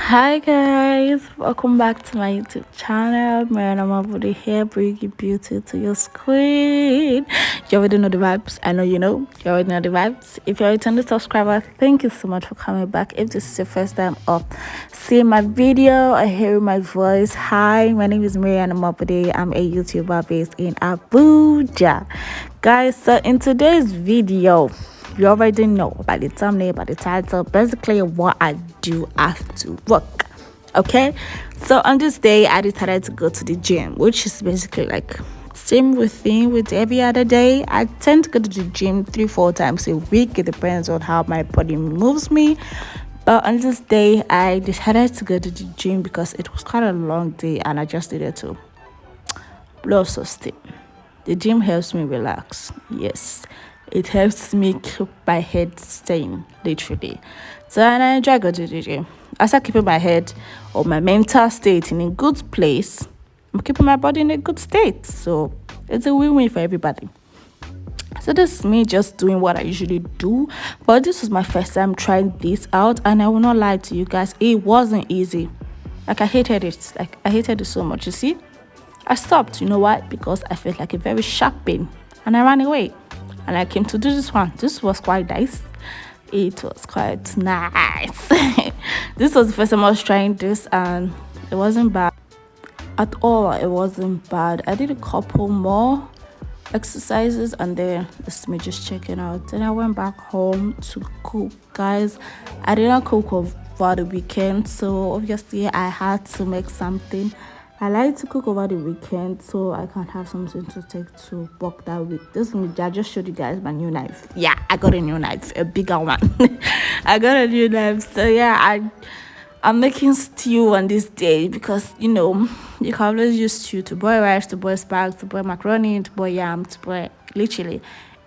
Hi guys, welcome back to my YouTube channel. Mariana Body here, bringing beauty to your screen. You already know the vibes. I know you know. You already know the vibes. If you're a returning subscriber, thank you so much for coming back. If this is your first time of seeing my video or hearing my voice, hi, my name is Mariana Mabode. I'm a YouTuber based in Abuja. Guys, so in today's video, you already know by the thumbnail, by the title, basically what I do after work. Okay, so on this day I decided to go to the gym, which is basically like same thing with every other day. I tend to go to the gym 3-4 times a week. It depends on how my body moves me. But on this day I decided to go to the gym because it was quite a long day and I just needed to blow some steam. The gym helps me relax. Yes, it helps me keep my head sane, literally. So and I enjoy going to the gym. As I keep my head or my mental state in a good place, I'm keeping my body in a good state. So it's a win-win for everybody. So this is me just doing what I usually do. But this was my first time trying this out, and I will not lie to you guys, it wasn't easy. Like I hated it. Like I hated it so much. You see? I stopped, you know why? Because I felt like a very sharp pain and I ran away. And I came to do this one. This was quite nice. It was quite nice. This was the first time I was trying this and it wasn't bad at all. It wasn't bad. I did a couple more exercises and then this is me just checking out. Then I went back home to cook, guys. I didn't cook over the weekend, so obviously I had to make something. I like to cook over the weekend so I can have something to take to work that week. This week I just showed you guys my new knife. Yeah, I got a new knife, a bigger one. I got a new knife. So yeah, I'm making stew on this day because you know you can always use stew to boil rice, to boil spag, to boil macaroni, to boil yam, to boil literally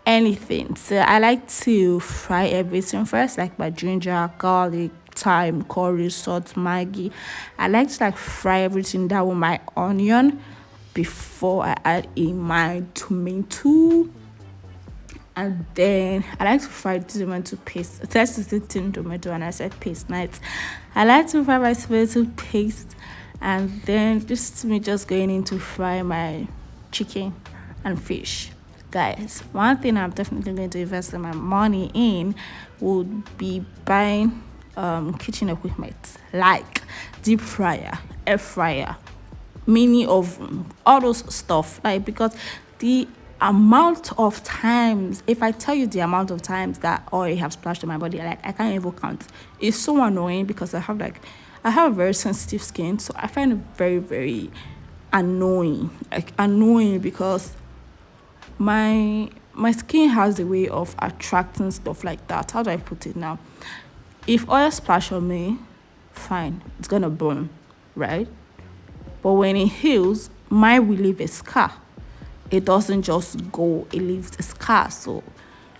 anything. So I like to fry everything first, like my ginger, garlic, thyme, curry, salt, maggi. I like to like fry everything down with my onion before I add in my tomato. And then I like to fry the tomato paste. That's the tin tomato, and I said paste night. I like to fry my tomato paste, and then this is me just going in to fry my chicken and fish. Guys, one thing I'm definitely going to invest in my money in would be buying kitchen equipment like deep fryer, air fryer, mini oven, all those stuff, like because the amount of times, if I tell you the amount of times that oil have splashed on my body, like I can't even count. It's so annoying because I have a very sensitive skin, so I find it very, very annoying. Like annoying because my skin has a way of attracting stuff like that. How do I put it now? If oil splash on me, fine, it's gonna burn, right? But when it heals, mine will leave a scar. It doesn't just go, it leaves a scar. So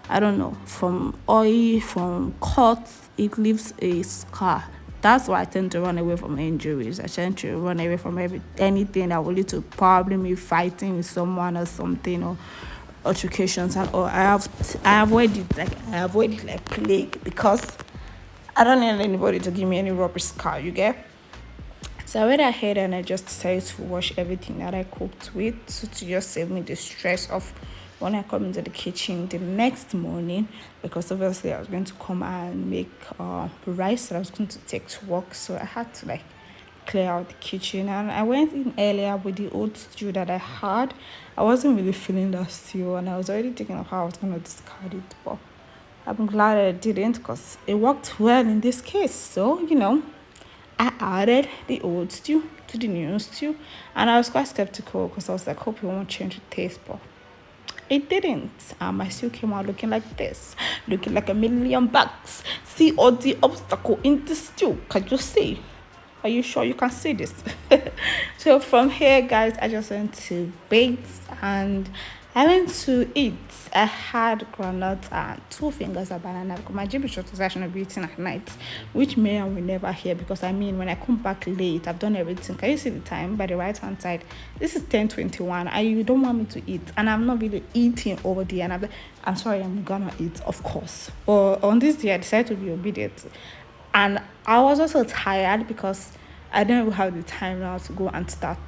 I don't know, from oil, from cuts, it leaves a scar. That's why I tend to run away from injuries. I tend to run away from anything that will lead to probably me fighting with someone or something, or altercations and all. I avoid it, like plague, because I don't need anybody to give me any rubber scar, you get? So I went ahead and I just decided to wash everything that I cooked with, so to just save me the stress of when I come into the kitchen the next morning, because obviously I was going to come and make rice that I was going to take to work. So I had to like clear out the kitchen, and I went in earlier with the old stew that I had. I wasn't really feeling that stew and I was already thinking of how I was going to discard it, but I'm glad I didn't because it worked well in this case. So, you know, I added the old stew to the new stew, and I was quite skeptical because I was like, hope it won't change the taste, but it didn't. My stew came out looking like this, looking like $1,000,000. See all the obstacle in the stew. Can you see? Are you sure you can see this? So from here, guys, I just went to bait and I went to eat. I had groundnuts and 2 fingers of banana because my GB short is actually be eating at night, which may and will never hear because I mean when I come back late, I've done everything. Can you see the time by the right hand side? This is 10:21. You don't want me to eat, and I'm not really eating over there. And I'm sorry, I'm gonna eat, of course. But on this day, I decided to be obedient. And I was also tired because I didn't even have the time now to go and start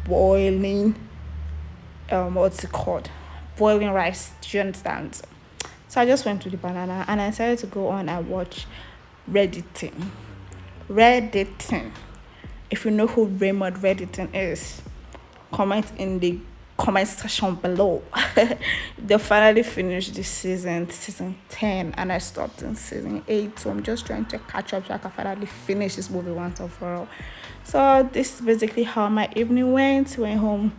boiling what's it called, boiling rice. Do you understand? So I just went to the banana and I decided to go on and watch Redditing. Redditing. If you know who Raymond Redditing is, comment in the comment section below. They finally finished this season 10, and I stopped in season 8. So I'm just trying to catch up so I can finally finish this movie once and for all. So this is basically how my evening went home,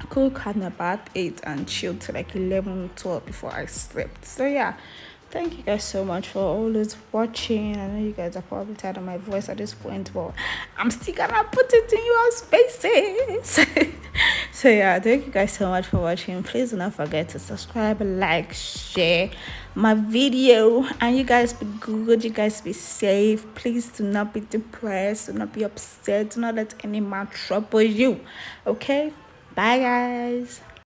cook, had my bath, ate, and chilled till like 11, 12 before I slept. So yeah, thank you guys so much for always watching. I know you guys are probably tired of my voice at this point, but I'm still gonna put it in your spaces. So yeah, thank you guys so much for watching. Please do not forget to subscribe, like, share my video, and you guys be good, you guys be safe. Please do not be depressed, do not be upset, do not let any man trouble you. Okay, bye guys.